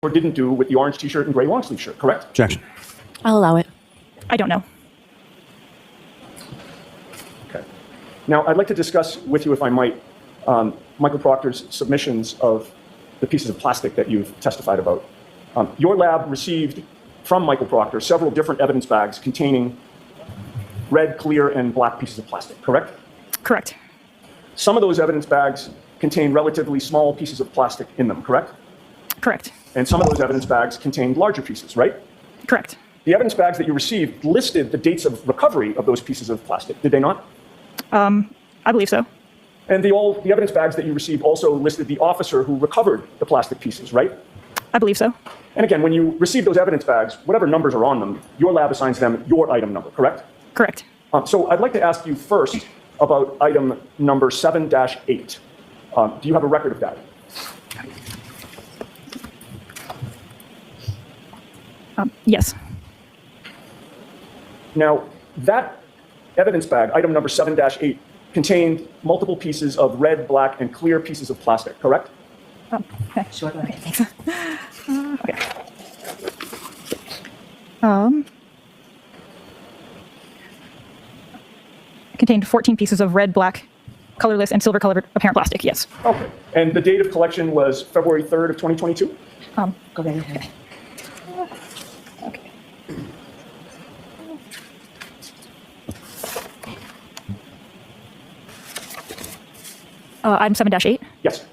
or didn't do with the orange t-shirt and gray long sleeve shirt, correct? Objection. I'll allow it. I don't know. Okay. Now, I'd like to discuss with you, if I might, Michael Proctor's submissions of the pieces of plastic that you've testified about. Your lab received from Michael Proctor several different evidence bags containing red, clear, and black pieces of plastic, correct? Correct. Some of those evidence bags contain relatively small pieces of plastic in them, correct? Correct. And some of those evidence bags contained larger pieces, right? Correct. The evidence bags that you received listed the dates of recovery of those pieces of plastic, did they not? I believe so. And the evidence bags that you received also listed the officer who recovered the plastic pieces, right? I believe so. And again, when you receive those evidence bags, whatever numbers are on them, your lab assigns them your item number, correct? Correct. So I'd like to ask you first about item number 7-8. Do you have a record of that? Yes. Now, that evidence bag, item number 7-8, contained multiple pieces of red, black, and clear pieces of plastic, correct? Okay. Sure, go ahead. Thanks. Okay. Contained 14 pieces of red, black, colorless, and silver-colored apparent plastic. Yes. Okay. And the date of collection was February 3rd of 2022? Go ahead. Okay. Okay. Item 7-8. Yes.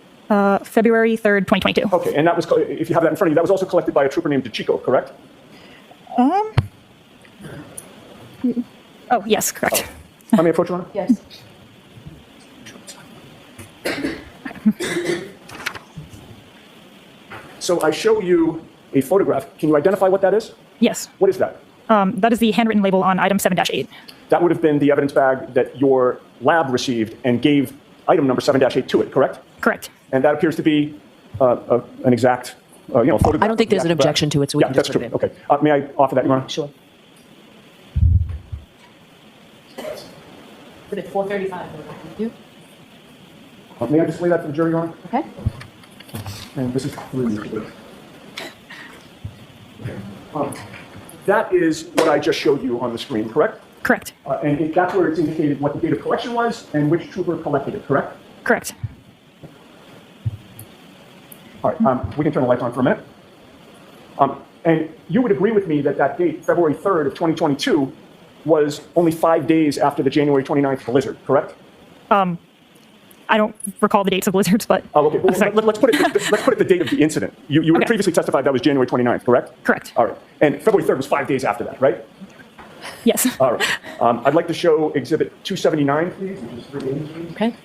February 3rd, 2022. Okay. And that was, if you have that in front of you, that was also collected by a trooper named DeChico, correct? Oh, yes, correct. How may I approach, Your Honor? Yes. So I show you a photograph. Can you identify what that is? Yes. What is that? That is the handwritten label on item 7-8. That would have been the evidence bag that your lab received and gave item number 7-8 to it, correct? Correct. And that appears to be an exact, photograph. I don't think there's an objection to it, so we yeah, can that's just true. put it in. Okay. May I offer that, Your Honor? Sure. Put it 4:35. You? May I display that for the jury, Your Honor? Okay. And this is that is what I just showed you on the screen, correct? Correct. And that's where it's indicated what the date of collection was and which trooper collected it, correct? Correct. All right, we can turn the lights on for a minute. And you would agree with me that that date, February 3rd of 2022, was only 5 days after the January 29th blizzard, correct? I don't recall the dates of blizzards, but Oh, okay. Well, let's put it the date of the incident. You had Okay. previously testified that was January 29th, correct? correct. All right. And February 3rd was 5 days after that, right? Yes. All right. I'd like to show Exhibit 279, please, which is 3 images. Okay.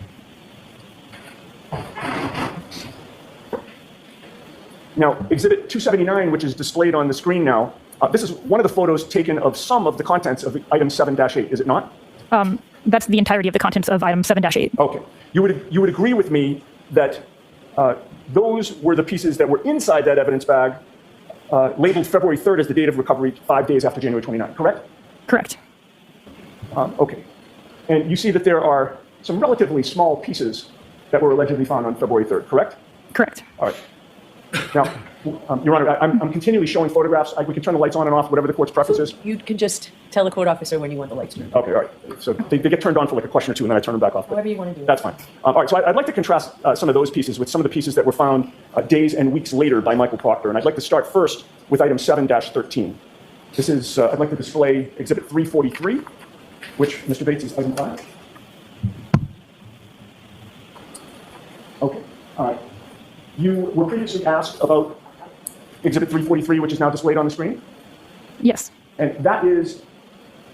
Now, Exhibit 279, which is displayed on the screen now, this is one of the photos taken of some of the contents of item 7-8, is it not? That's the entirety of the contents of item 7-8. Okay. You would agree with me that those were the pieces that were inside that evidence bag, labeled February 3rd as the date of recovery, 5 days after January 29th, correct? Correct. Okay. And you see that there are some relatively small pieces that were allegedly found on February 3rd, correct? Correct. All right. Now, Your Honor, I'm continually showing photographs. We can turn the lights on and off, whatever the court's preference is. You can just tell the court officer when you want the lights turned. Okay, all right. So they get turned on for like a question or two, and then I turn them back off. Whatever you want to do. That's fine. All right, so I'd like to contrast some of those pieces with some of the pieces that were found days and weeks later by Michael Proctor. And I'd like to start first with item 7-13. This is, I'd like to display Exhibit 343, which, Mr. Bates, is item 5. Okay, all right. You were previously asked about Exhibit 343, which is now displayed on the screen. Yes. And that is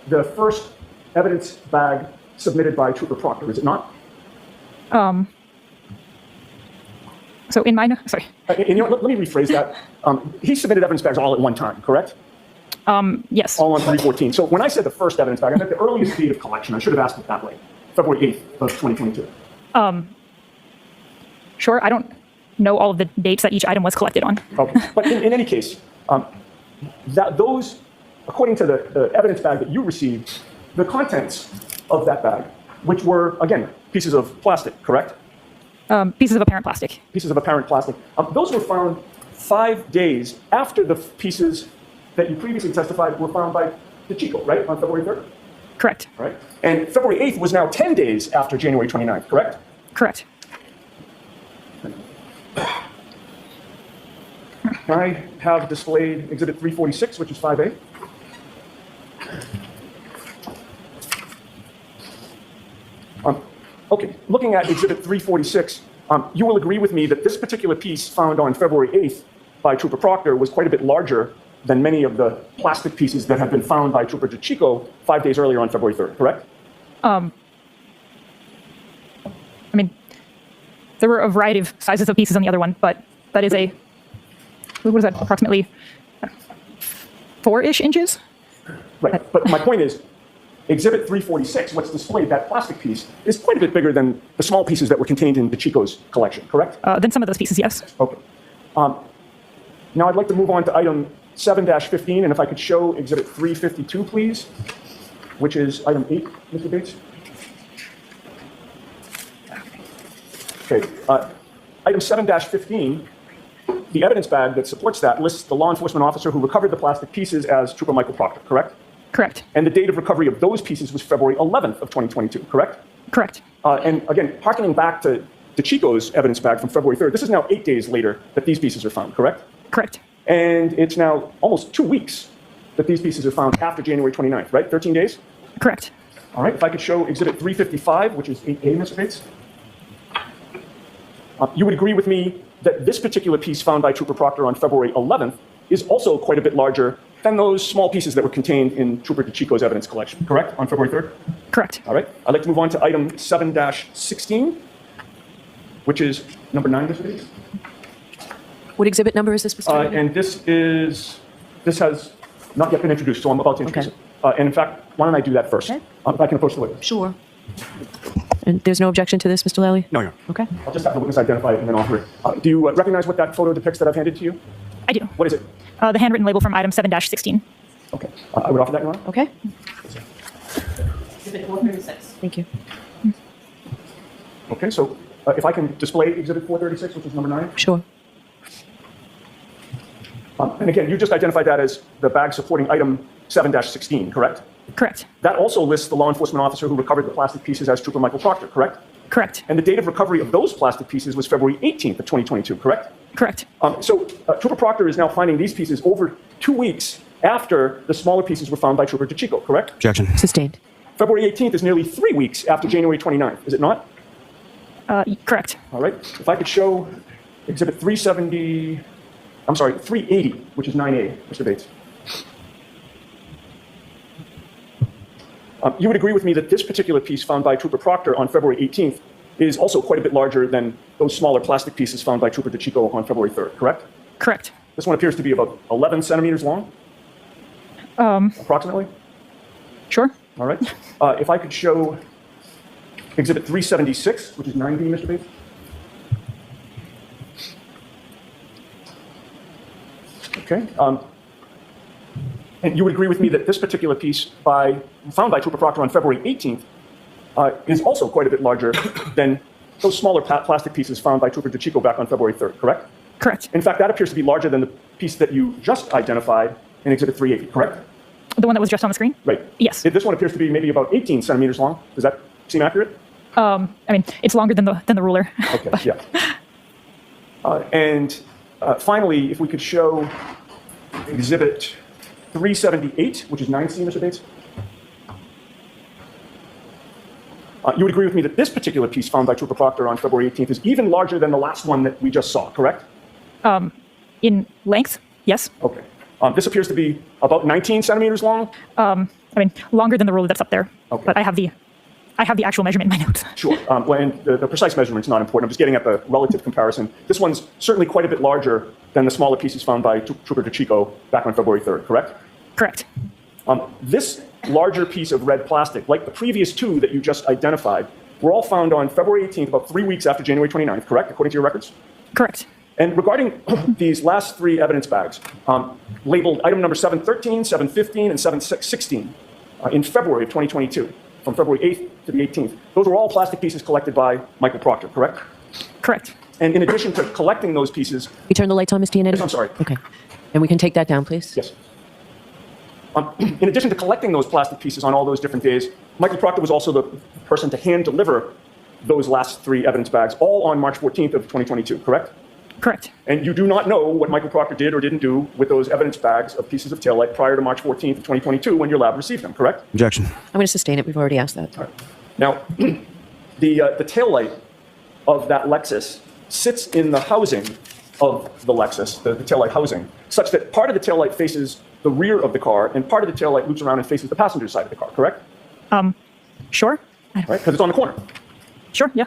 the first evidence bag submitted by Trooper Proctor, is it not? So in mine, sorry. And let me rephrase that. He submitted evidence bags all at one time, correct? Yes. All on 314. So when I said the first evidence bag, I meant the earliest date of collection. I should have asked it that way. February 8th of 2022. Sure. I don't know all of the dates that each item was collected on. Okay. But in any case, those, according to the evidence bag that you received, the contents of that bag, which were, again, pieces of plastic, correct? Pieces of apparent plastic. Pieces of apparent plastic. Those were found 5 days after the pieces that you previously testified were found by DeChico, right, on February 3rd? Correct. Right? And February 8th was now 10 days after January 29th, correct? Correct. I have displayed Exhibit 346, which is 5A. Okay, looking at Exhibit 346, you will agree with me that this particular piece found on February 8th by Trooper Proctor was quite a bit larger than many of the plastic pieces that have been found by Trooper DeChico 5 days earlier on February 3rd, correct? I mean, there were a variety of sizes of pieces on the other one, but that is a, what is that, approximately 4-ish inches? Right, but my point is, Exhibit 346, what's displayed, that plastic piece, is quite a bit bigger than the small pieces that were contained in DeChico's collection, correct? Then some of those pieces, yes. Okay. Now I'd like to move on to item 7-15, and if I could show Exhibit 352, please, which is item 8, Mr. Bates. Okay. Item 7-15, the evidence bag that supports that lists the law enforcement officer who recovered the plastic pieces as Trooper Michael Proctor, correct? Correct. And the date of recovery of those pieces was February 11th of 2022, correct? Correct. And again, hearkening back to DeChico's evidence bag from February 3rd, this is now 8 days later that these pieces are found, correct? Correct. And it's now almost 2 weeks that these pieces are found after January 29th, right? 13 days? Correct. All right, if I could show Exhibit 355, which is 8A, Mr. Bates. You would agree with me that this particular piece found by Trooper Proctor on February 11th is also quite a bit larger than those small pieces that were contained in Trooper DeChico's evidence collection, correct, on February 3rd? Correct. All right, I'd like to move on to item 7-16, which is number 9, Mr. Bates. What exhibit number is this, Mr. Kennedy? And this has not yet been introduced, so I'm about to introduce Okay. it. And in fact, why don't I do that first? Okay. If I can approach the witness. Sure. And there's no objection to this, Mr. Lally? No, Your Honor. Okay. I'll just have the witness identify it and then offer it. Do you recognize what that photo depicts that I've handed to you? I do. What is it? The handwritten label from item 7-16. Okay. I would offer that, Your Honor. Okay. Exhibit 436. Thank you. Okay, so if I can display Exhibit 436, which is number 9. Sure. And again, you just identified that as the bag supporting item 7-16, correct? Correct. That also lists the law enforcement officer who recovered the plastic pieces as Trooper Michael Proctor, correct? Correct. And the date of recovery of those plastic pieces was February 18th of 2022, correct? Correct. So Trooper Proctor is now finding these pieces over 2 weeks after the smaller pieces were found by Trooper DeChico, correct? Objection. Sustained. February 18th is nearly 3 weeks after January 29th, is it not? Correct. All right. If I could show Exhibit 380, which is 9A, Mr. Bates. You would agree with me that this particular piece found by Trooper Proctor on February 18th is also quite a bit larger than those smaller plastic pieces found by Trooper DeChico on February 3rd, correct? Correct. This one appears to be about 11 centimeters long, approximately. Sure. All right. If I could show Exhibit 376, which is 9B, Mr. Bates. Okay. And you would agree with me that this particular piece found by Trooper Proctor on February 18th is also quite a bit larger than those smaller plastic pieces found by Trooper DeChico back on February 3rd, correct? Correct. In fact, that appears to be larger than the piece that you just identified in Exhibit 380, correct? The one that was just on the screen? Right. Yes. This one appears to be maybe about 18 centimeters long. Does that seem accurate? I mean, it's longer than the ruler. Okay, yeah. And finally, if we could show Exhibit 378, which is 9C, Mr. Bates. You would agree with me that this particular piece found by Trooper Proctor on February 18th is even larger than the last one that we just saw, correct? In length, yes. Okay. This appears to be about 19 centimeters long. I mean, longer than the ruler that's up there. Okay. But I have the actual measurement in my notes. Sure. And the precise measurement's not important. I'm just getting at the relative comparison. This one's certainly quite a bit larger than the smaller pieces found by Trooper DeChico back on February 3rd, correct? Correct. This larger piece of red plastic, like the previous two that you just identified, were all found on February 18th, about 3 weeks after January 29th, correct, according to your records? Correct. And regarding these last 3 evidence bags, labeled item number 713, 715, and 716, in February of 2022, from February 8th to the 18th, those were all plastic pieces collected by Michael Proctor, correct? Correct. And in addition to collecting those pieces, You turn the lights on, Ms. Giannetti? yes, I'm sorry. Okay. And we can take that down, please? Yes. In addition to collecting those plastic pieces on all those different days, Michael Proctor was also the person to hand deliver those last 3 evidence bags, all on March 14th of 2022, correct? Correct. And you do not know what Michael Proctor did or didn't do with those evidence bags of pieces of taillight prior to March 14th of 2022 when your lab received them, correct? Objection. I'm going to sustain it. We've already asked that. All right. Now, the taillight of that Lexus sits in the housing of the Lexus, the taillight housing, such that part of the taillight faces the rear of the car and part of the taillight loops around and faces the passenger side of the car, correct? Sure. Right? Because it's on the corner. Sure. Yeah.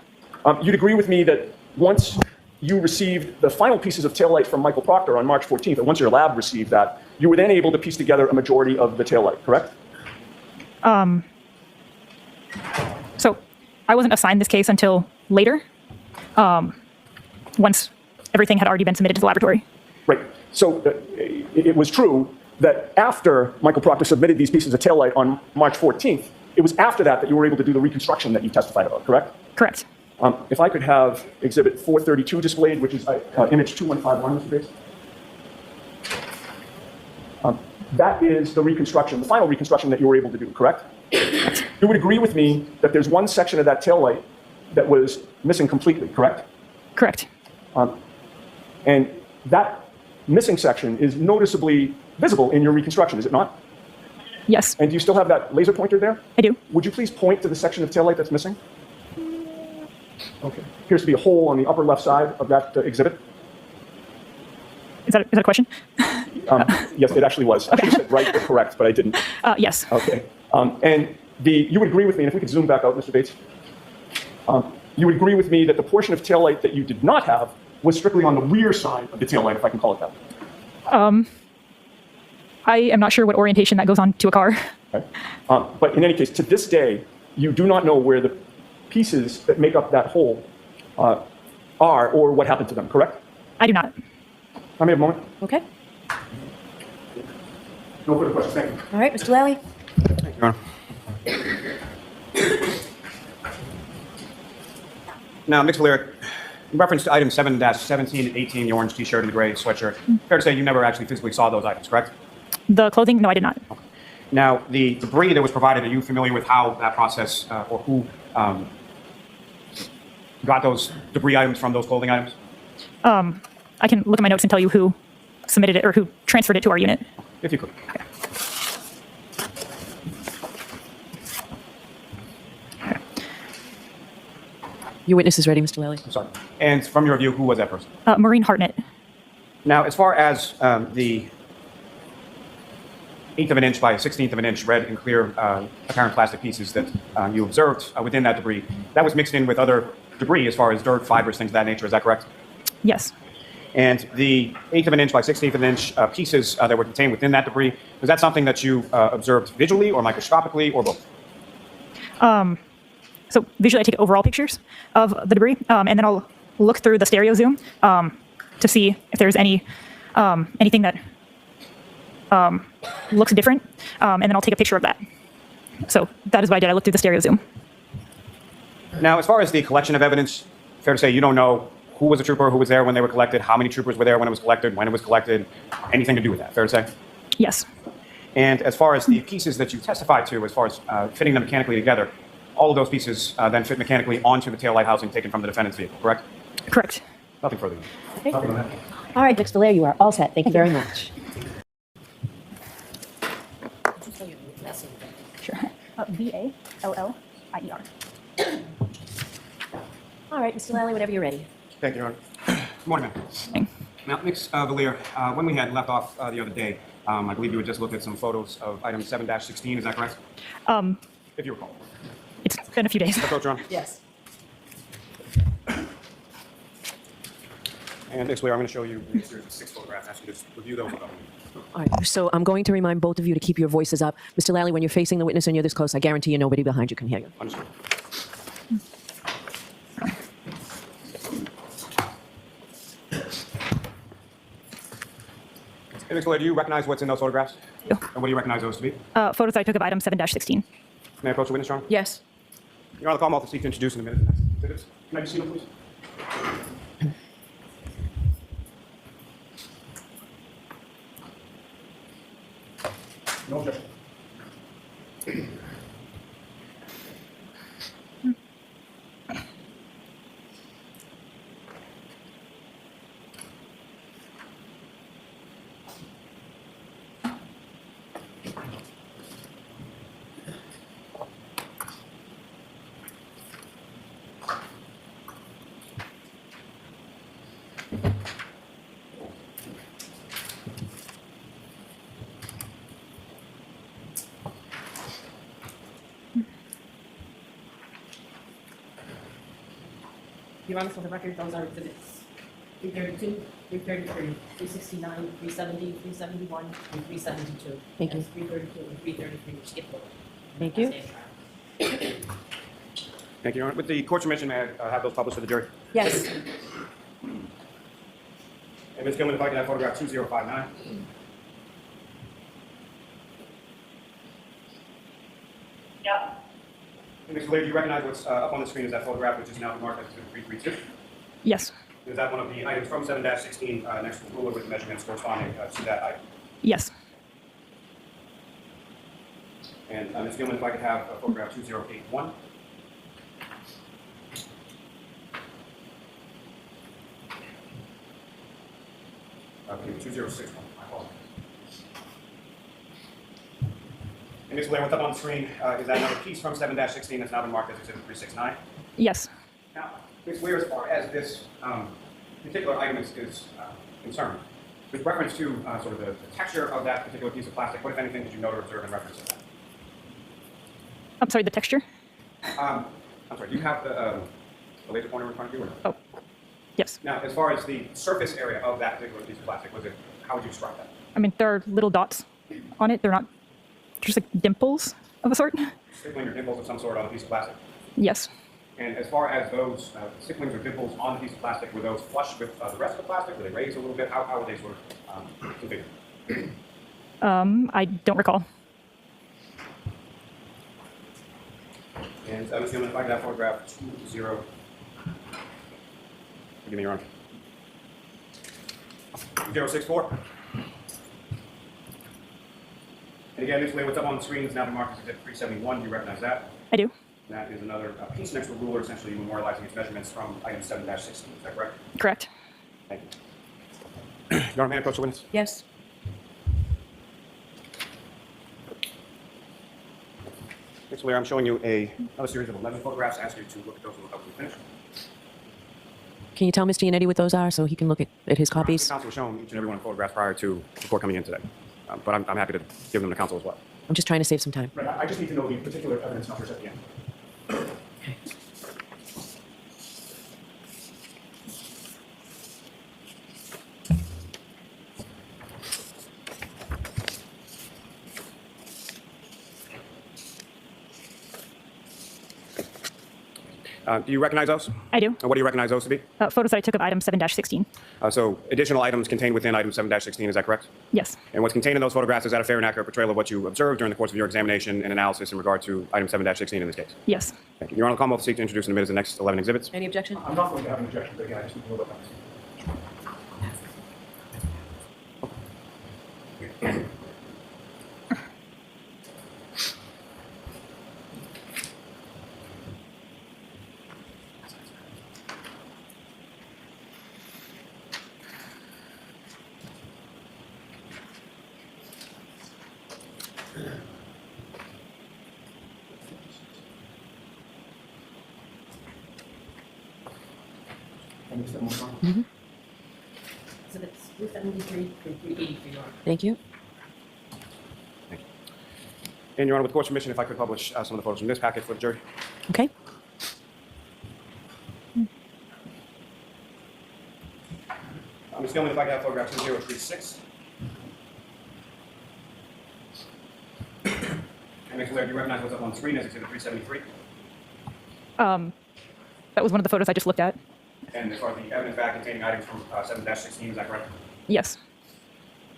You'd agree with me that once you received the final pieces of taillight from Michael Proctor on March 14th, and once your lab received that, you were then able to piece together a majority of the taillight, correct? So I wasn't assigned this case until later, once everything had already been submitted to the laboratory. Right. So it was true that after Michael Proctor submitted these pieces of taillight on March 14th, it was after that that you were able to do the reconstruction that you testified about, correct? Correct. If I could have Exhibit 432 displayed, which is image 2151, Mr. Bates. That is the reconstruction, the final reconstruction that you were able to do, correct? You would agree with me that there's one section of that taillight that was missing completely, correct? Correct. And that missing section is noticeably visible in your reconstruction, is it not? Yes, And do you still have that laser pointer there? I do. Would you please point to the section of taillight that's missing? Okay. Appears to be a hole on the upper left side of that exhibit. Is that a question? Yes, it actually was. I should have said right or correct, but I didn't. Yes. Okay. And you would agree with me, and if we could zoom back out, Mr. Bates, you would agree with me that the portion of taillight that you did not have was strictly on the rear side of the taillight, if I can call it that. I am not sure what orientation that goes on to a car. Okay. But in any case, to this day, you do not know where the pieces that make up that hole are or what happened to them, correct? I do not. I may have a moment. Okay. No further questions. Thank you. All right, Mr. Lally. Thank you, Your Honor. Now, Mr. Valir, in reference to items 7-17 and 18, the orange T-shirt and the gray sweatshirt, fair to say you never actually physically saw those items, correct? The clothing? No, I did not. Now, the debris that was provided, are you familiar with how that process or who got those debris items from those clothing items? I can look at my notes and tell you who submitted it or who transferred it to our unit. If you could. Your witness is ready, Mr. Lally. I'm sorry. And from your view, who was that person? Maureen Hartnett. Now, as far as the 1/8 of an inch by 1/16 of an inch red and clear apparent plastic pieces that you observed within that debris, that was mixed in with other debris as far as dirt, fibers, things of that nature. Is that correct? Yes. And the 1/8 of an inch by 1/16 of an inch pieces that were contained within that debris, was that something that you observed visually or microscopically or both? So visually, I take overall pictures of the debris, and then I'll look through the stereo zoom to see if there's anything that looks different, and then I'll take a picture of that. So that is what I did. I looked through the stereo zoom. Now, as far as the collection of evidence, fair to say you don't know who was a trooper, who was there when they were collected, how many troopers were there when it was collected, anything to do with that, fair to say? Yes. And as far as the pieces that you testified to, as far as fitting them mechanically together, all of those pieces then fit mechanically onto the taillight housing taken from the defendant's vehicle, correct? Correct. Nothing further. Okay. All right, Mr. Lair, you are all set. Thank you very much. Sure. VALLIER. All right, Mr. Lally, whenever you're ready. Thank you, Your Honor. Good morning, ma'am. Now, Ms. Valir, when we had left off the other day, I believe you had just looked at some photos of item 7-16, is that correct? If you recall. It's been a few days. Approach, Your Honor. Yes. And Ms. Valir, I'm going to show you a series of 6 photographs. I ask you to just review those. All right, so I'm going to remind both of you to keep your voices up. Mr. Lally, when you're facing the witness and you're this close, I guarantee you nobody behind you can hear you. Understood. Hey, Ms. Valir, do you recognize what's in those photographs? Yeah. And what do you recognize those to be? Photos I took of item 7-16. May I approach the witness, Your Honor? Yes. Your Honor, the call will seek to introduce in a minute. Can I just see them, please? No objection. Your Honor, for the record, those are exhibits 332, 333, 369, 370, 371, and 372. Thank you. That's 332 and 333, which skip over. Thank you. Thank you, Your Honor. With the court's permission, may I have those published for the jury? Yes. And Ms. Gilman, if I could have photograph 2059. Yeah. And Ms. Valer, do you recognize what's up on the screen as that photograph, which is now marked as exhibit 332? Yes. Is that one of the items from 7-16 next to the ruler with measurements corresponding to that item? Yes. And Ms. Gilman, if I could have photograph 2081. Okay, 2061. My apologies. And Ms. Valer, what's up on the screen is that another piece from 7-16 that's now been marked as exhibit 369? Yes. Now, Ms. Weir, as far as this particular item is concerned, with reference to sort of the texture of that particular piece of plastic, what, if anything, did you note or observe in reference to that? I'm sorry, the texture? I'm sorry, do you have the laser pointer in front of you? Or no? Oh, yes. Now, as far as the surface area of that particular piece of plastic, how would you describe that? I mean, there are little dots on it. They're not just like dimples of a sort. Stippling or dimples of some sort on a piece of plastic. Yes. And as far as those stipplings or dimples on the piece of plastic, were those flush with the rest of the plastic? Were they raised a little bit? How were they sort of configured? I don't recall. And Ms. Gilman, if I could have photograph 20. Forgive me, Your Honor. 2064. And again, Ms. Lee, what's up on the screen is now been marked as exhibit 371. Do you recognize that? I do. And that is another piece next to a ruler, essentially memorializing its measurements from item 7-16. Is that correct? Correct. Thank you. Your Honor, may I approach the witness? Yes. Ms. Lee, I'm showing you another series of 11 photographs. I ask you to look at those and look up to the finish. Can you tell Mr. Yannetti what those are so he can look at his The copies? counsel was shown each and every one of the photographs prior to before coming in today. But I'm happy to give them to counsel as well. I'm just trying to save some time. Right, I just need to know the particular evidence numbers at the end. Do you recognize those? I do. And what do you recognize those to be? Photos that I took of item 7-16. So additional items contained within item 7-16, is that correct? Yes. And what's contained in those photographs, is that a fair and accurate portrayal of what you observed during the course of your examination and analysis in regard to item 7-16 in this case? Yes. Thank you. Your Honor, the Commonwealth will seek to introduce in a minute the next 11 exhibits. Any objection? I'm not going to have an objection, but again, I just need to know what that is. Exhibits 373 through 383, Your Honor. Thank you. Thank you. And Your Honor, with the court's permission, if I could publish some of the photos from this packet for the jury. Okay. Ms. Gilman, if I could have photograph 2036. And Ms. Blair, do you recognize what's up on the screen as exhibit 373? That was one of the photos I just looked at. And as far as the evidence bag containing items from 7-16, is that correct? Yes.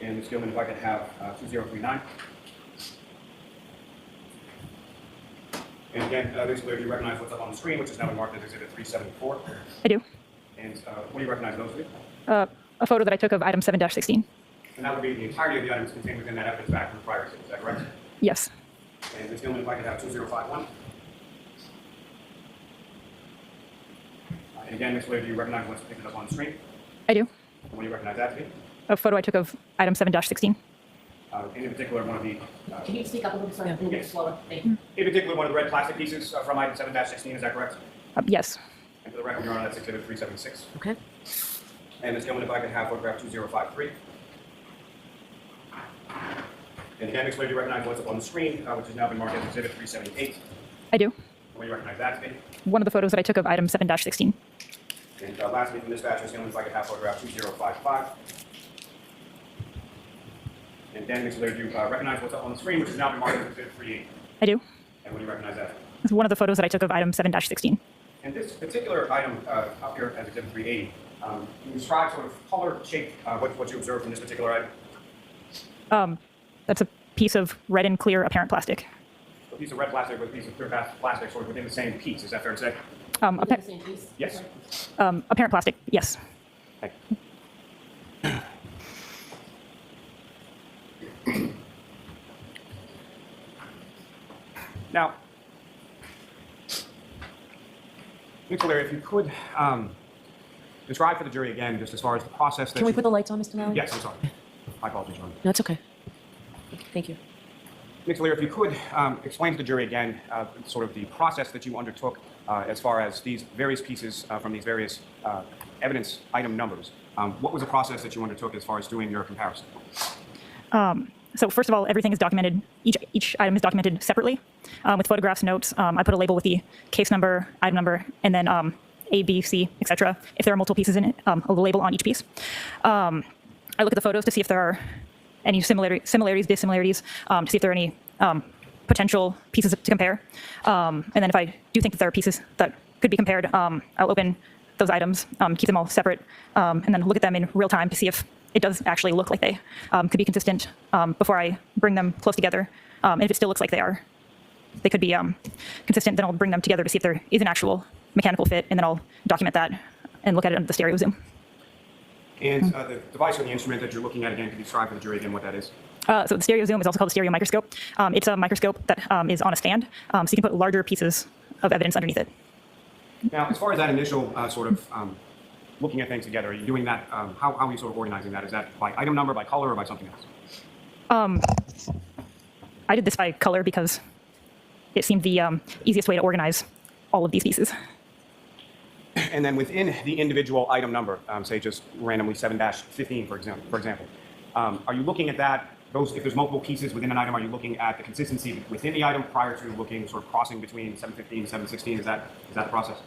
And Ms. Gilman, if I could have 2039. And again, Ms. Blair, do you recognize what's up on the screen, which is now been marked as exhibit 374? I do. And what do you recognize those to be? A photo that I took of item 7-16. And that would be the entirety of the items contained within that evidence back from the prior exhibit. Is that correct? Yes. And Ms. Gilman, if I could have 2051. And again, Ms. Blair, do you recognize what's depicted up on the screen? I do. And what do you recognize that to be? A photo I took of item 7-16. In particular, one of the Can you speak up a little bit, sorry, a little bit Yes. slower? Thank you. in particular, one of the red plastic pieces from item 7-16, is that correct? Yes. And for the record, Your Honor, that's exhibit 376. Okay. And Ms. Gilman, if I could have photograph 2053. And again, Ms. Blair, do you recognize what's up on the screen, which has now been marked as exhibit 378? I do. What do you recognize that to be? One of the photos that I took of item 7-16. And lastly, from dispatch, Ms. Gilman, if I could have photograph 2055. And then, Ms. Blair, do you recognize what's up on the screen, which has now been marked as exhibit 38? I do. And what do you recognize that? It's one of the photos that I took of item 7-16. And this particular item up here as exhibit 380, can you describe sort of color, shape, what you observed from this particular item? That's a piece of red and clear apparent plastic. A piece of red plastic with a piece of clear plastic sort of within the same piece, is that fair to say? Within the same piece? Yes. Sorry. Apparent plastic, yes. Thank you. Now, Ms. O'Leary, if you could describe for the jury again, just as far as the process that Can we you- put the lights on, Mr. Lally? Yes, I'm sorry. My apologies, Your Honor. No, it's okay. Thank you. Ms. O'Leary, if you could explain to the jury again sort of the process that you undertook as far as these various pieces from these various evidence item numbers. What was the process that you undertook as far as doing your comparison? So first of all, everything is documented. Each item is documented separately with photographs, notes. I put a label with the case number, item number, and then A, B, C, etc. If there are multiple pieces in it, a label on each piece. I look at the photos to see if there are any similarities, dissimilarities, to see if there are any potential pieces to compare. And then if I do think that there are pieces that could be compared, I'll open those items, keep them all separate, and then look at them in real time to see if it does actually look like they could be consistent before I bring them close together. And if it still looks like they could be consistent, then I'll bring them together to see if there is an actual mechanical fit, and then I'll document that and look at it under the stereo zoom. And the device or the instrument that you're looking at again, can you describe for the jury again what that is? So the stereo zoom is also called the stereo microscope. It's a microscope that is on a stand, so you can put larger pieces of evidence underneath it. Now, as far as that initial sort of looking at things together, are you doing that? How are you sort of organizing that? Is that by item number, by color, or by something else? I did this by color because it seemed the easiest way to organize all of these pieces. And then within the individual item number, say just randomly 7-15, for example, are you looking at that? If there's multiple pieces within an item, are you looking at the consistency within the item prior to looking sort of crossing between 715 and 716? Is that the process?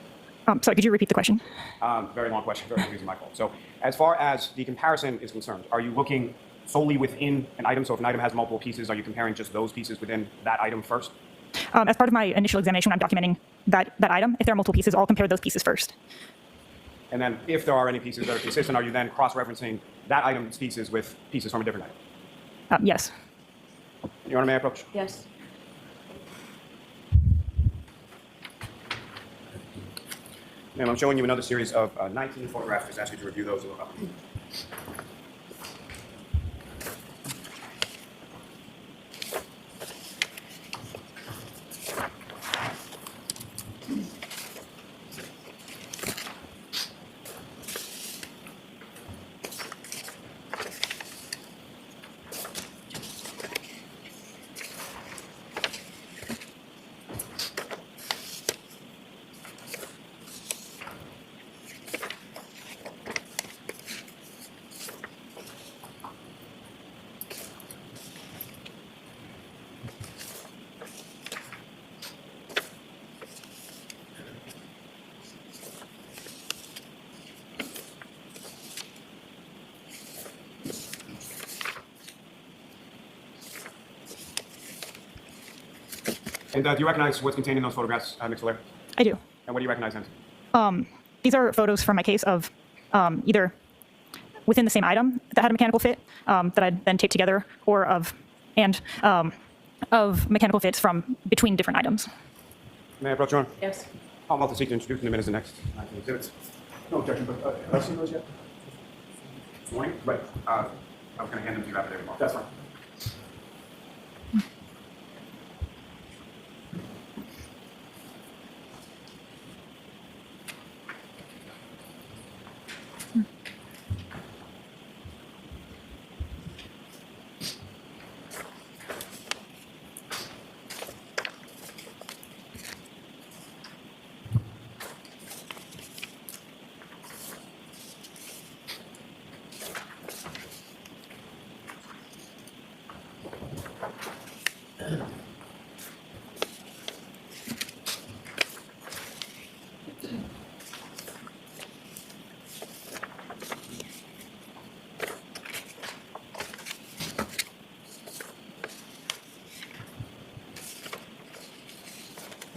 Sorry, could you repeat the question? Very long question, very confusing, my fault. So as far as the comparison is concerned, are you looking solely within an item? So if an item has multiple pieces, are you comparing just those pieces within that item first? As part of my initial examination, when I'm documenting that item, if there are multiple pieces, I'll compare those pieces first. And then if there are any pieces that are consistent, are you then cross-referencing that item's pieces with pieces from a different item? Yes. Your Honor, may I approach? Yes. Ma'am, I'm showing you another series of 19 photographs. Just ask you to review those a little bit. And do you recognize what's contained in those photographs, Ms. Soler? I do. And what do you recognize them? These are photos from my case of either within the same item that had a mechanical fit that I'd then taped together, or of mechanical fits from between different items. May I approach, Your Honor? Yes. I'll also seek to introduce in a minute the next 19 exhibits. No objection, but have I seen those yet? This morning? Right. I was going to hand them to you after they were marked. That's fine.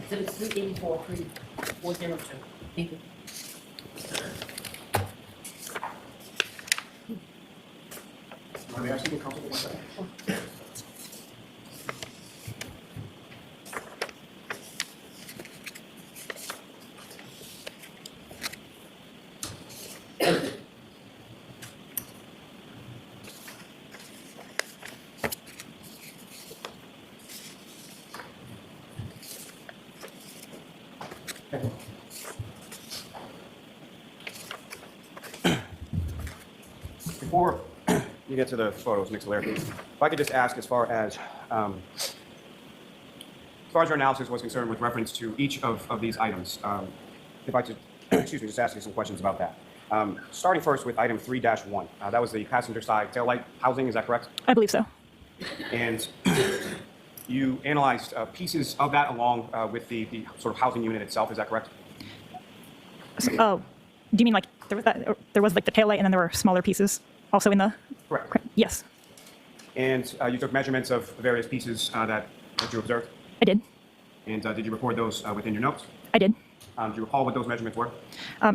Exhibit 384, 3402. Thank you. May I speak with counsel for 1 second? Before you get to the photos, Mr. Laird, if I could just ask, as far as your analysis was concerned with reference to each of these items, if I could, excuse me, just ask you some questions about that. Starting first with item 3-1, that was the passenger side taillight housing, is that correct? I believe so. And you analyzed pieces of that along with the sort of housing unit itself, is that correct? So, oh, do you mean like there was like the taillight and then there were smaller pieces also in the? Correct. Yes, And you took measurements of various pieces that you observed? I did. And did you record those within your notes? I did. Do you recall what those measurements were?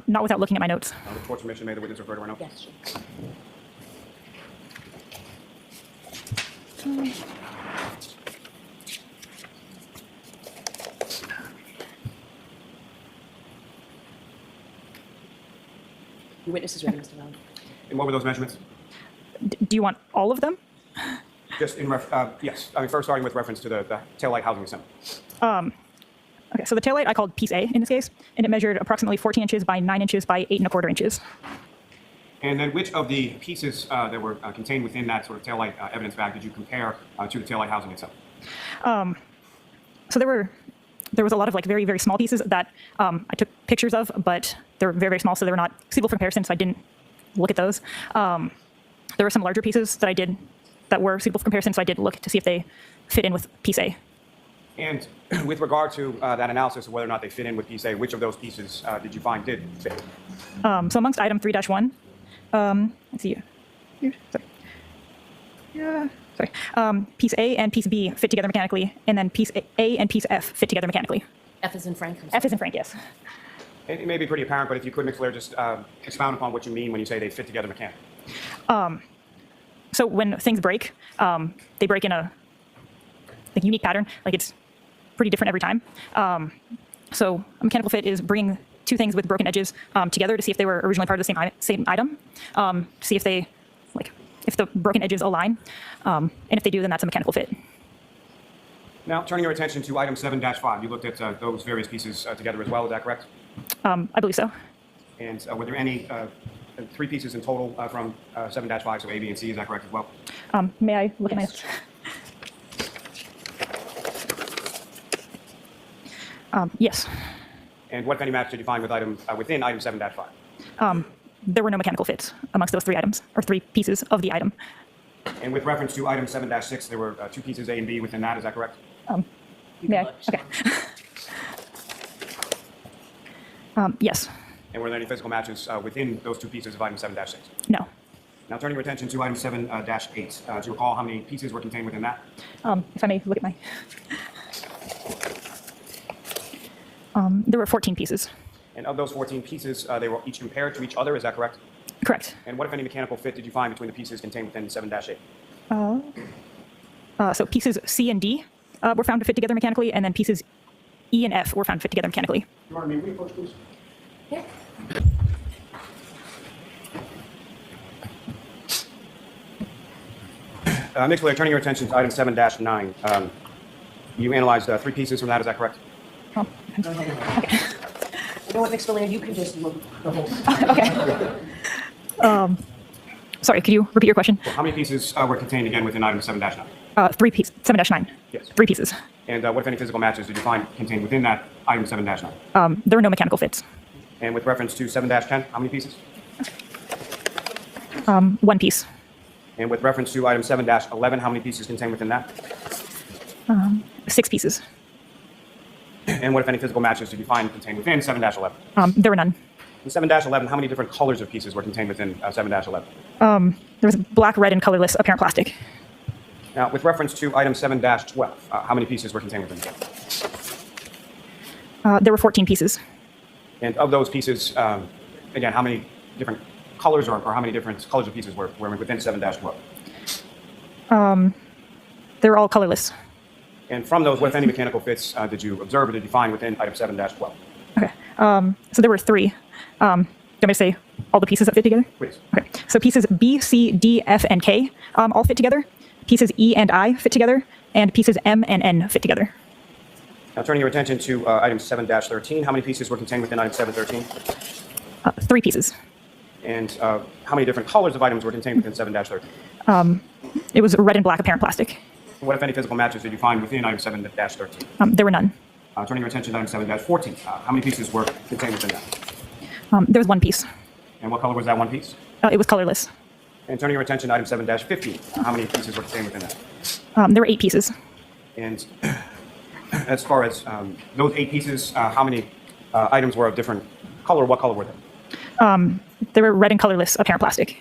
Not without looking at my notes. The court's permission made the witness refer to our notes? Yes, sure. Your witness is ready, Mr. Valley. And what were those measurements? Do you want all of them? Just in yes. I mean, first starting with reference to the taillight housing assembly. Okay, so the taillight I called piece A in this case, and it measured approximately 14 inches by 9 inches by 8 1/4 inches. And then which of the pieces that were contained within that sort of taillight evidence bag did you compare to the taillight housing itself? So there was a lot of like very, very small pieces that I took pictures of, but they're very, very small, so they were not suitable for comparison, so I didn't look at those. There were some larger pieces that I did that were suitable for comparison, so I did look to see if they fit in with piece A. And with regard to that analysis of whether or not they fit in with piece A, which of those pieces did you find did fit? So amongst item 3-1, let's see. Here, sorry. Yeah, sorry. Piece A and piece B fit together mechanically, and then piece A and piece F fit together mechanically. F is in Frank. F is in Frank, yes. It may be pretty apparent, but if you could, Ms. Blair, just expound upon what you mean when you say they fit together mechanically. So when things break, they break in a like unique pattern. Like it's pretty different every time. So a mechanical fit is bringing two things with broken edges together to see if they were originally part of the same item. To see if they if the broken edges align, and if they do, then that's a mechanical fit. Now, turning your attention to item 7-5, you looked at those various pieces together as well. Is that correct? I believe so. And were there any 3 pieces in total from 7-5, so A, B, and C? Is that correct as well? May I look at my? Yes. And what, if any, match did you find with within item 7-5? There were no mechanical fits amongst those 3 items, or 3 pieces of the item. And with reference to item 7-6, there were 2 pieces A and B within that. Is that correct? May I? Okay. Yes. And were there any physical matches within those 2 pieces of item 7-6? No. Now, turning your attention to item 7-8, do you recall how many pieces were contained within that? If I may look at my. There were 14 pieces. And of those 14 pieces, they were each compared to each other. Is that correct? Correct. And what, if any, mechanical fit did you find between the pieces contained within 7-8? So pieces C and D were found to fit together mechanically, and then pieces E and F were found to fit together mechanically. Your Honor, may we approach, please? Yeah. Mixed Layer, turning your attention to item 7-9. You analyzed 3 pieces from that, is that correct? Oh, Go ahead. You know what, Mr. Laird, you can just look the whole. okay. Sorry, could you repeat your question? Well, how many pieces were contained again within item 7-9? 3 pieces. 7-9. Yes. 3 pieces. And what, if any, physical matches did you find contained within that item 7-9? There were no mechanical fits. And with reference to 7-10, how many pieces? 1 piece. And with reference to item 7-11, how many pieces contained within that? 6 pieces. And what, if any, physical matches did you find contained within 7-11? There were none. In 7-11, how many different colors of pieces were contained within 7-11? There was black, red, and colorless apparent plastic. Now, with reference to item 7-12, how many pieces were contained within that? There were 14 pieces. And of those pieces, again, how many different colors or how many different colors of pieces were within 7-12? They were all colorless. And from those, what, if any, mechanical fits did you observe or did you find within item 7-12? Okay. So there were 3. Do you want me to say all the pieces that fit together? Please. Okay. So pieces B, C, D, F, and K all fit together. Pieces E and I fit together. And pieces M and N fit together. Now, turning your attention to item 7-13, how many pieces were contained within item 7-13? 3 pieces. And how many different colors of items were contained within 7-13? It was red and black apparent plastic. What, if any, physical matches did you find within item 7-13? There were none. Turning your attention to item 7-14, how many pieces were contained within that? There was 1 piece. And what color was that one piece? It was colorless. And turning your attention to item 7-15, how many pieces were contained within that? There were 8 pieces. And as far as those 8 pieces, how many items were of different color? What color were they? They were red and colorless apparent plastic.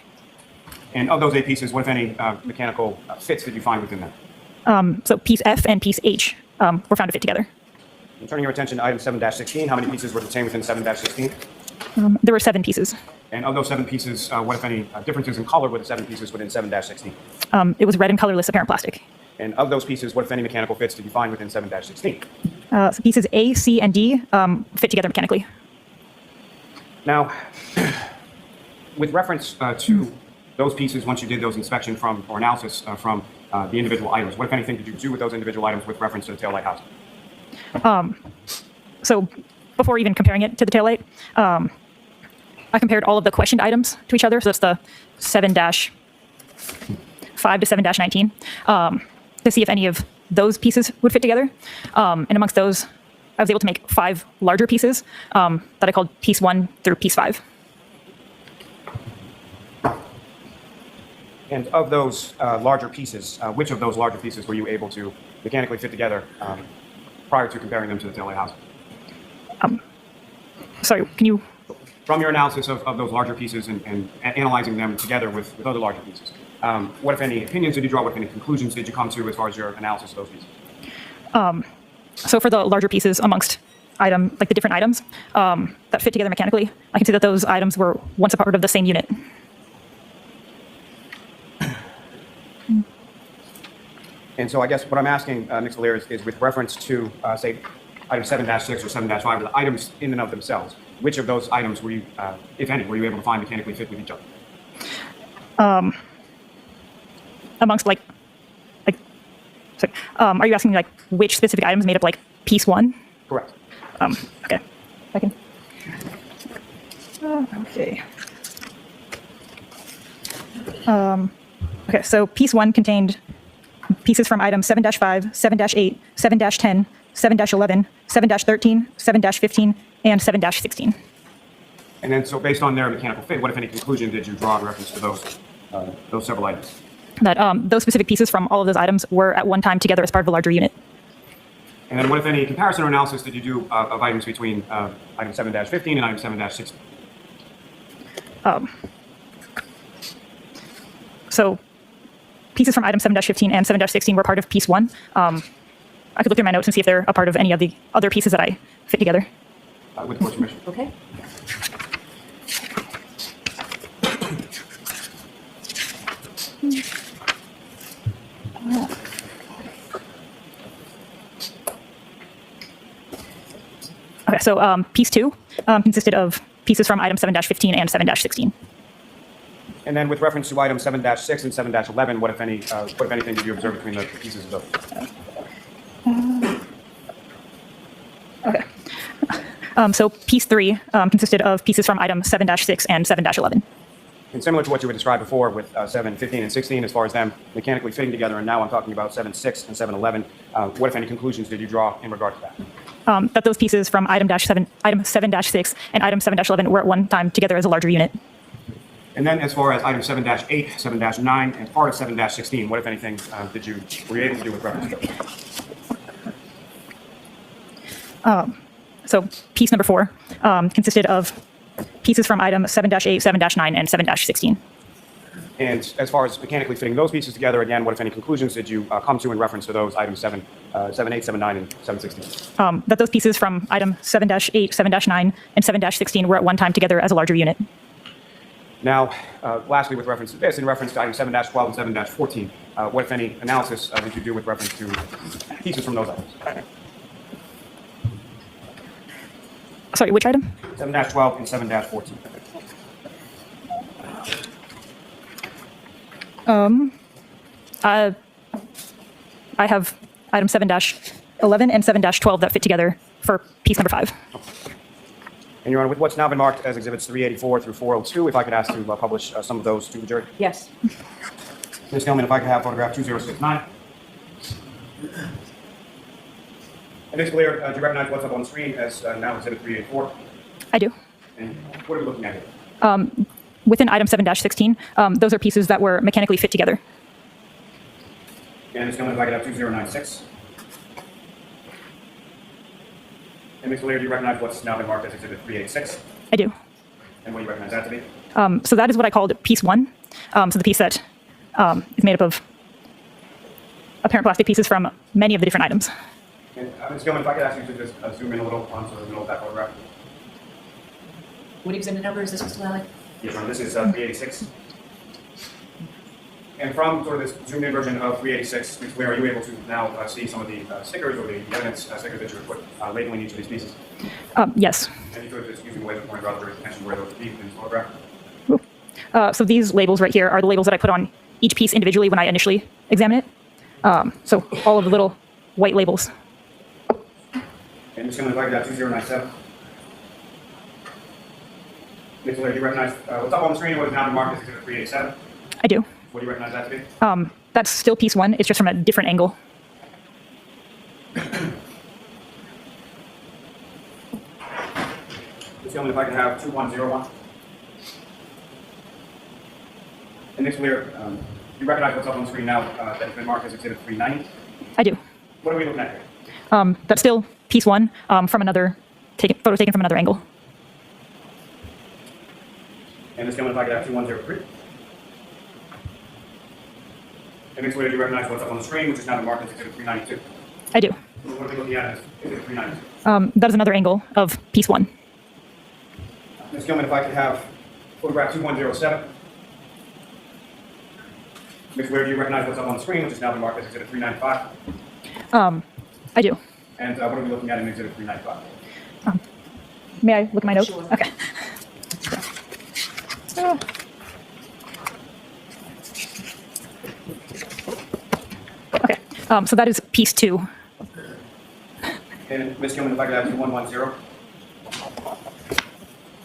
And of those 8 pieces, what, if any, mechanical fits did you find within that? So piece F and piece H were found to fit together. And turning your attention to item 7-16, how many pieces were contained within 7-16? There were 7 pieces. And of those 7 pieces, what, if any, differences in color were the 7 pieces within 7-16? It was red and colorless apparent plastic. And of those pieces, what, if any, mechanical fits did you find within 7-16? So pieces A, C, and D fit together mechanically. Now, with reference to those pieces, once you did those inspection from or analysis from the individual items, what, if anything, did you do with those individual items with reference to the taillight housing? So before even comparing it to the taillight, I compared all of the questioned items to each other. So that's the 7-5 to 7-19 to see if any of those pieces would fit together. And amongst those, I was able to make 5 larger pieces that I called piece 1 through piece 5. And of those larger pieces, which of those larger pieces were you able to mechanically fit together prior to comparing them to the taillight housing? Sorry, can you? From your analysis of those larger pieces and analyzing them together with other larger pieces, what, if any, opinions did you draw? What, if any, conclusions did you come to as far as your analysis of those pieces? So for the larger pieces amongst the different items that fit together mechanically, I can see that those items were once a part of the same unit. And so I guess what I'm asking, Mr. Lear, is with reference to, say, item 7-6 or 7-5, the items in and of themselves, which of those items were you, if any, were you able to find mechanically fit with each other? Amongst sorry, are you asking which specific items made up piece 1? Correct. Okay. I can. Okay. Okay, so piece 1 contained pieces from items 7-5, 7-8, 7-10, 7-11, 7-13, 7-15, and 7-16. And then, so based on their mechanical fit, what, if any, conclusion did you draw in reference to those several items? That those specific pieces from all of those items were at one time together as part of a larger unit. And then, what, if any, comparison or analysis did you do of items between item 7-15 and item 7-16? So pieces from item 7-15 and 7-16 were part of piece 1. I could look through my notes and see if they're a part of any of the other pieces that I fit together. With the court's permission. Okay? Okay, so piece 2 consisted of pieces from item 7-15 and 7-16. And then with reference to item 7-6 and 7-11, what if anything did you observe between the pieces of those? Okay. So piece 3 consisted of pieces from item 7-6 and 7-11. And similar to what you had described before with 7-15 and 16, as far as them mechanically fitting together, and now I'm talking about 7-6 and 7-11, what, if any, conclusions did you draw in regard to that? That those pieces from item 7-6 and item 7-11 were at one time together as a larger unit. And then as far as item 7-8, 7-9, and part of 7-16, what, if anything, were you able to do with reference to those? So piece number 4 consisted of pieces from item 7-8, 7-9, and 7-16. And as far as mechanically fitting those pieces together, again, what, if any, conclusions did you come to in reference to those items 7, 8, 7-9, and 7-16? That those pieces from item 7-8, 7-9, and 7-16 were at one time together as a larger unit. Now, lastly, with reference to this, in reference to item 7-12 and 7-14, what, if any, analysis did you do with reference to pieces from those items? Sorry, which item? 7-12 and 7-14. I have item 7-11 and 7-12 that fit together for piece number 5. And Your Honor, with what's now been marked as exhibits 384 through 402, if I could ask to publish some of those to the jury. Yes. Ms. Gilman, if I could have photograph 2069. And Ms. Blair, do you recognize what's up on the screen as now exhibit 384? I do. And what are we looking at here? Within item 7-16, those are pieces that were mechanically fit together. And Ms. Gilman, if I could have 2096. And Ms. Blair, do you recognize what's now been marked as exhibit 386? I do. And what do you recognize that to be? So that is what I called piece 1. So the piece that is made up of apparent plastic pieces from many of the different items. And Ms. Gilman, if I could ask you to just zoom in a little onto the middle of that photograph. What exhibit number is this, Mr. Lally? Yes, Your Honor, this is 386. And from sort of this zoomed-in version of 386, Ms. Blair, are you able to now see some of the stickers or the evidence stickers that you would put labeling each of these pieces? Yes. And you could just using the laser pointer rather than attention where those would be in this photograph. So these labels right here are the labels that I put on each piece individually when I initially examine it. So all of the little white labels. And Ms. Gilman, if I could have 2097. Ms. Blair, do you recognize what's up on the screen? What is now been marked as exhibit 387? I do. What do you recognize that to be? That's still piece 1. It's just from a different angle. Ms. Gilman, if I can have 2101. And Ms. Blair, do you recognize what's up on the screen now that has been marked as exhibit 390? I do. What are we looking at here? That's still piece 1 from another photo taken from another angle. And Ms. Gilman, if I could have 2103. And Ms. Blair, do you recognize what's up on the screen, which is now been marked as exhibit 392? I do. What are we looking at as exhibit 392? That is another angle of piece 1. Ms. Gilman, if I could have photograph 2107. Ms. Blair, do you recognize what's up on the screen, which is now been marked as exhibit 395? I do. And what are we looking at in exhibit 395? May I look at my notes? Sure. Okay. Okay. So that is piece 2. And Ms. Gilman, if I could have 2110.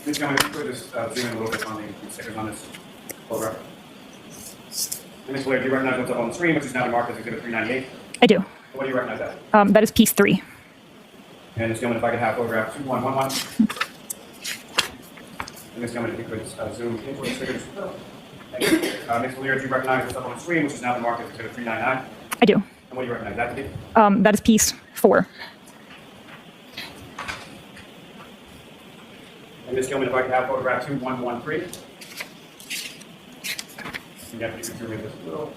Ms. Gilman, if you could just zoom in a little bit on the stickers on this photograph. And Ms. Blair, do you recognize what's up on the screen, which is now been marked as exhibit 398? I do. What do you recognize that? That is piece 3. And Ms. Gilman, if I could have photograph 2111. And Ms. Gilman, if you could zoom in for the stickers. Ms. Blair, do you recognize what's up on the screen, which is now been marked as exhibit 399? I do. And what do you recognize that to be? That is piece 4. And Ms. Gilman, if I could have photograph 2113. Again, if you could zoom in just a little.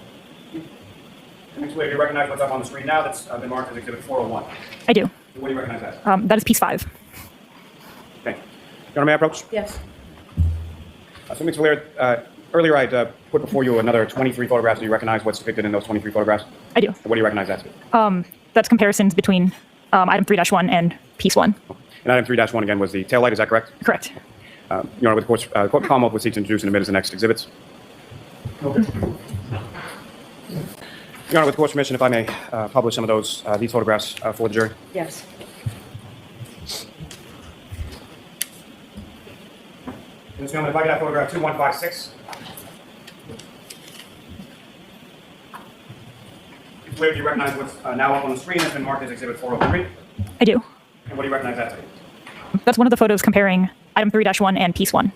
And Ms. Blair, do you recognize what's up on the screen now that's been marked as exhibit 401? I do. And what do you recognize that? That is piece 5. Okay. Your Honor, may I approach? Yes. So, Ms. Blair, earlier I put before you another 23 photographs. Do you recognize what's depicted in those 23 photographs? I do. And what do you recognize that to be? That's comparisons between item 3-1 and piece 1. And item 3-1 again was the taillight, is that correct? Correct. Your Honor, with the court Commonwealth would seek to introduce and admit as the next exhibits. Your Honor, with the court's permission, if I may publish some of these photographs for the jury. Yes. Ms. Gilman, if I could have photograph 2156. Where do you recognize what's now up on the screen has been marked as Exhibit 403? I do. And what do you recognize that to be? That's one of the photos comparing item 3-1 and piece 1.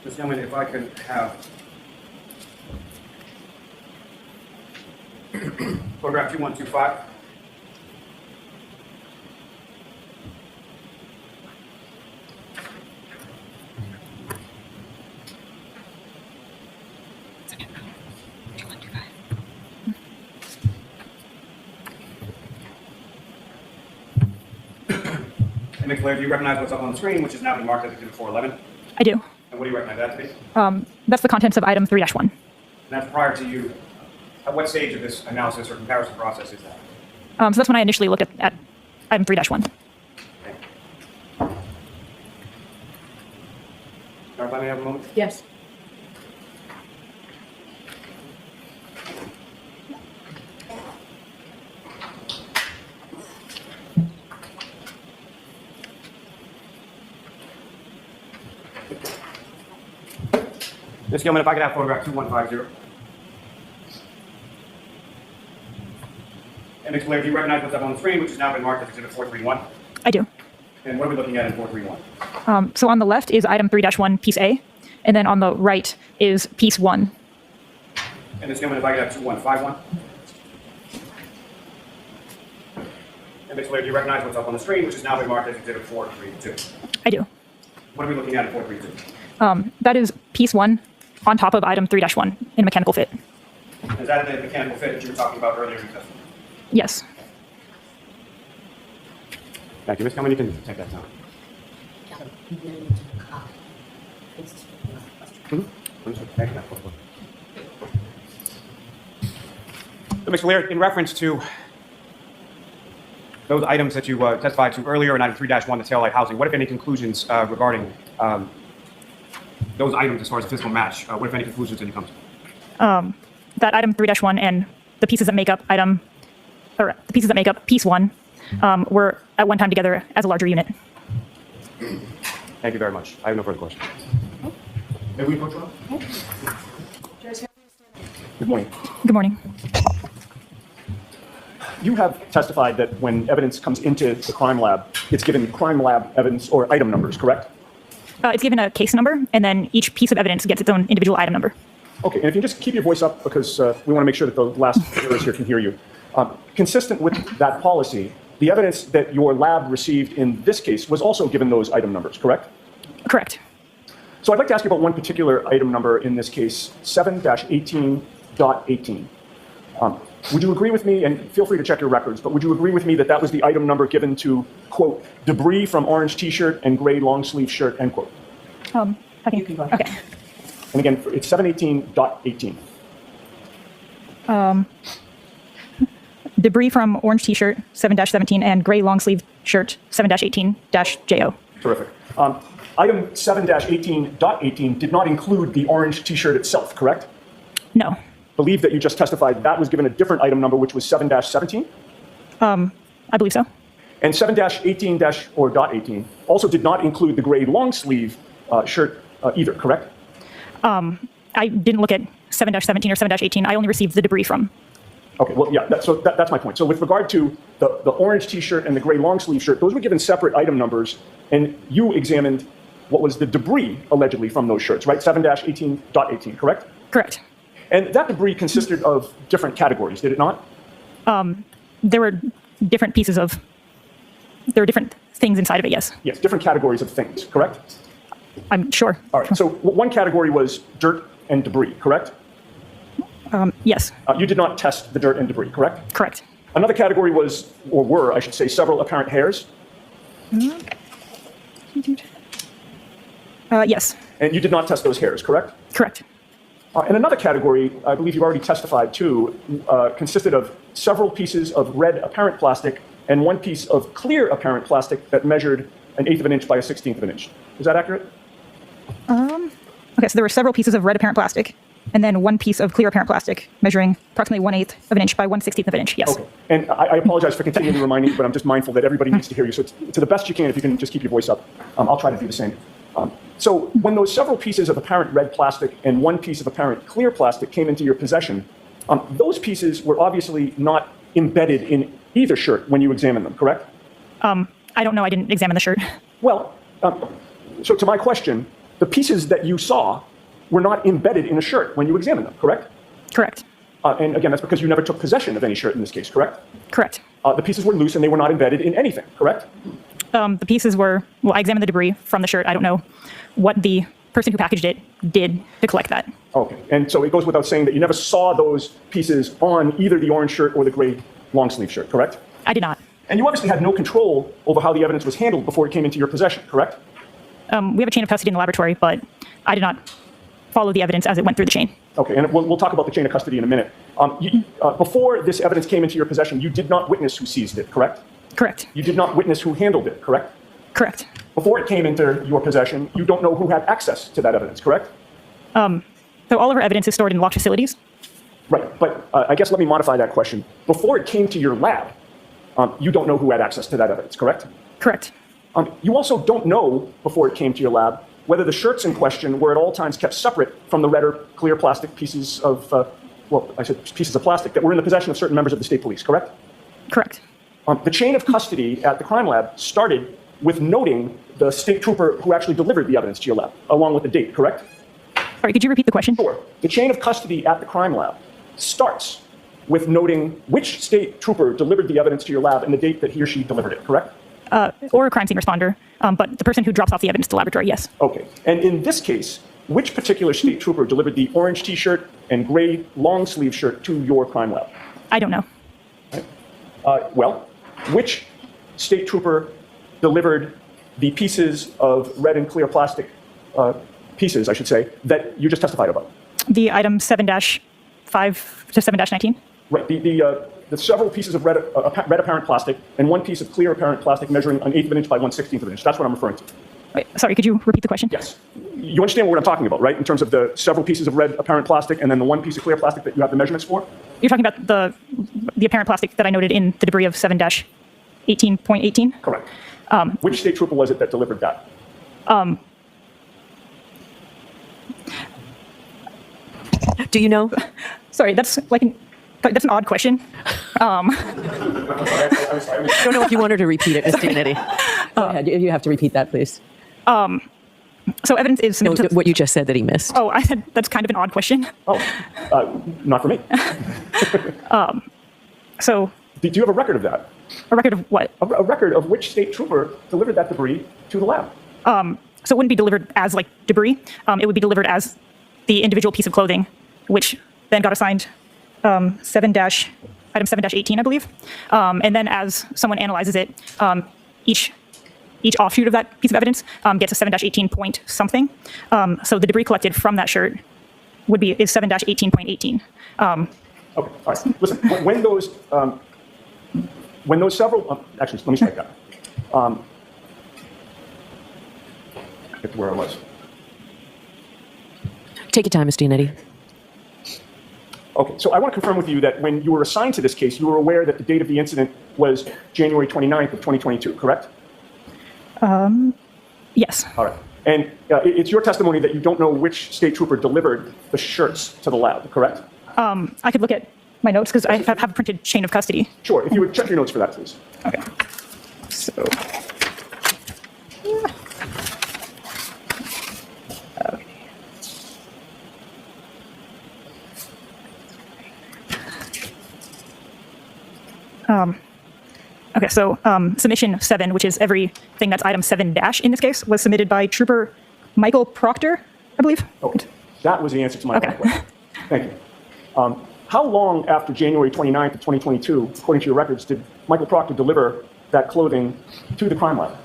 Ms. Gilman, if I could have photograph 2125. And Ms. Blair, do you recognize what's up on the screen, which is now been marked as Exhibit 411? I do. And what do you recognize that to be? That's the contents of item 3-1. And that's prior to you. At what stage of this analysis or comparison process is that? So that's when I initially looked at item 3-1. Okay. If I may have a moment? Yes. Ms. Gilman, if I could have photograph 2150. And Ms. Blair, do you recognize what's up on the screen, which has now been marked as Exhibit 431? I do. And what are we looking at in 431? So on the left is item 3-1, piece A, and then on the right is piece 1. And Ms. Gilman, if I could have 2151. And Ms. Blair, do you recognize what's up on the screen, which has now been marked as Exhibit 432? I do. What are we looking at in 432? That is piece 1 on top of item 3-1 in mechanical fit. Is that the mechanical fit that you were talking about earlier in the testimony? Yes. Thank you. Ms. Gilman, you can take that down. So, Ms. Blair, in reference to those items that you testified to earlier in item 3-1, the taillight housing, what, if any, conclusions regarding those items as far as a physical match? What, if any, conclusions did you come to? That item 3-1 and the pieces that make up piece 1 were at one time together as a larger unit. Thank you very much. I have no further questions. May we approach Rob? Good morning. Good morning. You have testified that when evidence comes into the crime lab, it's given crime lab evidence or item numbers, correct? It's given a case number, and then each piece of evidence gets its own individual item number. Okay, and if you just keep your voice up because we want to make sure that the last jurors here can hear you. Consistent with that policy, the evidence that your lab received in this case was also given those item numbers, correct? Correct. So I'd like to ask you about one particular item number in this case, 7-18.18. Would you agree with me, and feel free to check your records, but would you agree with me that that was the item number given to, quote, debris from orange t-shirt and gray long sleeve shirt, end quote? You can go ahead. Okay. And again, it's 7-18.18. Debris from orange t-shirt, 7-17, and gray long sleeve shirt, 7-18-JO. Terrific. Item 7-18.18 did not include the orange t-shirt itself, correct? No. Believe that you just testified that was given a different item number, which was 7-17? I believe so. And 7-18-18 also did not include the gray long sleeve shirt either, correct? I didn't look at 7-17 or 7-18. I only received the debris from. Okay, well, yeah, that's my point. So with regard to the orange t-shirt and the gray long sleeve shirt, those were given separate item numbers, and you examined what was the debris allegedly from those shirts, right? 7-18.18, correct? Correct. And that debris consisted of different categories, did it not? There were different pieces of, there were different things inside of it, yes. Yes, different categories of things, correct? I'm sure. All right, so one category was dirt and debris, correct? Yes. You did not test the dirt and debris, correct? Correct. Another category was, or were, I should say, several apparent hairs. Yes. And you did not test those hairs, correct? Correct. And another category, I believe you've already testified to, consisted of several pieces of red apparent plastic and one piece of clear apparent plastic that measured 1/8 of an inch by 1/16 of an inch. Is that accurate? Okay, so there were several pieces of red apparent plastic, and then one piece of clear apparent plastic measuring approximately 1/8 of an inch by 1/16 of an inch. Yes. Okay. And I apologize for continually reminding you, but I'm just mindful that everybody needs to hear you. So to the best you can, if you can just keep your voice up, I'll try to do the same. So when those several pieces of apparent red plastic and one piece of apparent clear plastic came into your possession, those pieces were obviously not embedded in either shirt when you examined them, correct? I don't know. I didn't examine the shirt. Well, so to my question, the pieces that you saw were not embedded in a shirt when you examined them, correct? Correct. And again, that's because you never took possession of any shirt in this case, correct? Correct. The pieces were loose and they were not embedded in anything, correct? The pieces were, well, I examined the debris from the shirt. I don't know what the person who packaged it did to collect that. Okay. And so it goes without saying that you never saw those pieces on either the orange shirt or the gray long sleeve shirt, correct? I did not. And you obviously had no control over how the evidence was handled before it came into your possession, correct? We have a chain of custody in the laboratory, but I did not follow the evidence as it went through the chain. Okay, and we'll talk about the chain of custody in a minute. Before this evidence came into your possession, you did not witness who seized it, correct? Correct. You did not witness who handled it, correct? Correct. Before it came into your possession, you don't know who had access to that evidence, correct? So all of our evidence is stored in locked facilities. Right, but I guess let me modify that question. Before it came to your lab, you don't know who had access to that evidence, correct? Correct. You also don't know, before it came to your lab, whether the shirts in question were at all times kept separate from the red or clear plastic pieces of, pieces of plastic that were in the possession of certain members of the state police, correct? Correct. The chain of custody at the crime lab started with noting the state trooper who actually delivered the evidence to your lab, along with the date, correct? Sorry, could you repeat the question? Sure. The chain of custody at the crime lab starts with noting which state trooper delivered the evidence to your lab and the date that he or she delivered it, correct? Or a crime scene responder, but the person who drops off the evidence to the laboratory, yes. Okay. And in this case, which particular state trooper delivered the orange T-shirt and gray long sleeve shirt to your crime lab? I don't know. Well, which state trooper delivered the pieces of red and clear plastic pieces, I should say, that you just testified about? The item 7-5 to 7-19? Right. The several pieces of red apparent plastic and one piece of clear apparent plastic measuring 1/8 of an inch by 1/16 of an inch. That's what I'm referring to. Wait, sorry, could you repeat the question? Yes. You understand what I'm talking about, right? In terms of the several pieces of red apparent plastic and then the one piece of clear plastic that you have the measurements for? You're talking about the apparent plastic that I noted in the debris of 7-18.18? Correct. Which state trooper was it that delivered that? Do you know? Sorry, that's an odd question. I'm sorry. I don't know if you want her to repeat it, Ms. Giannetti. Go ahead. You have to repeat that, please. So evidence is No, submitted to... what you just said that he missed. Oh, I said that's kind of an odd question. Oh, not for me. So Do you have a record of that? a record of what? A record of which state trooper delivered that debris to the lab? So it wouldn't be delivered as like debris. It would be delivered as the individual piece of clothing, which then got assigned item 7-18, I believe. And then as someone analyzes it, each offshoot of that piece of evidence gets a 7-18 point something. So the debris collected from that shirt is 7-18.18. Okay, all right. Listen, when those several, actually, let me strike that. Get to where I was. Take your time, Ms. Giannetti. Okay, so I want to confirm with you that when you were assigned to this case, you were aware that the date of the incident was January 29th of 2022, correct? Yes. All right. And it's your testimony that you don't know which state trooper delivered the shirts to the lab, correct? I could look at my notes because I have a printed chain of custody. Sure, if you would check your notes for that, please. Okay. So. Okay, so submission 7, which is everything that's item 7- in this case, was submitted by Trooper Michael Proctor, I believe. Okay, that was the answer to my Okay. question. Thank you. How long after January 29th of 2022, according to your records, did Michael Proctor deliver that clothing to the crime lab?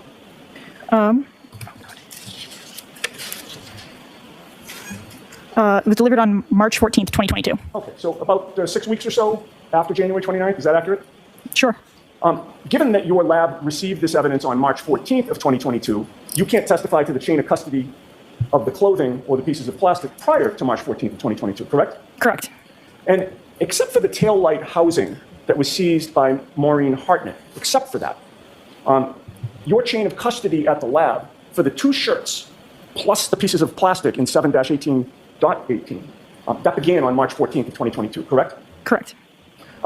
It was delivered on March 14th, 2022. Okay, so about 6 weeks or so after January 29th, is that accurate? Sure. Given that your lab received this evidence on March 14th of 2022, you can't testify to the chain of custody of the clothing or the pieces of plastic prior to March 14th of 2022, correct? Correct. And except for the tail light housing that was seized by Maureen Hartnett, except for that, your chain of custody at the lab for the 2 shirts plus the pieces of plastic in 7-18.18, that began on March 14th of 2022, correct? Correct.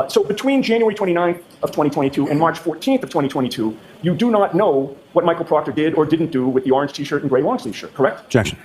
So between January 29th of 2022 and March 14th of 2022, you do not know what Michael Proctor did or didn't do with the orange t-shirt and gray long sleeve shirt, correct? Objection.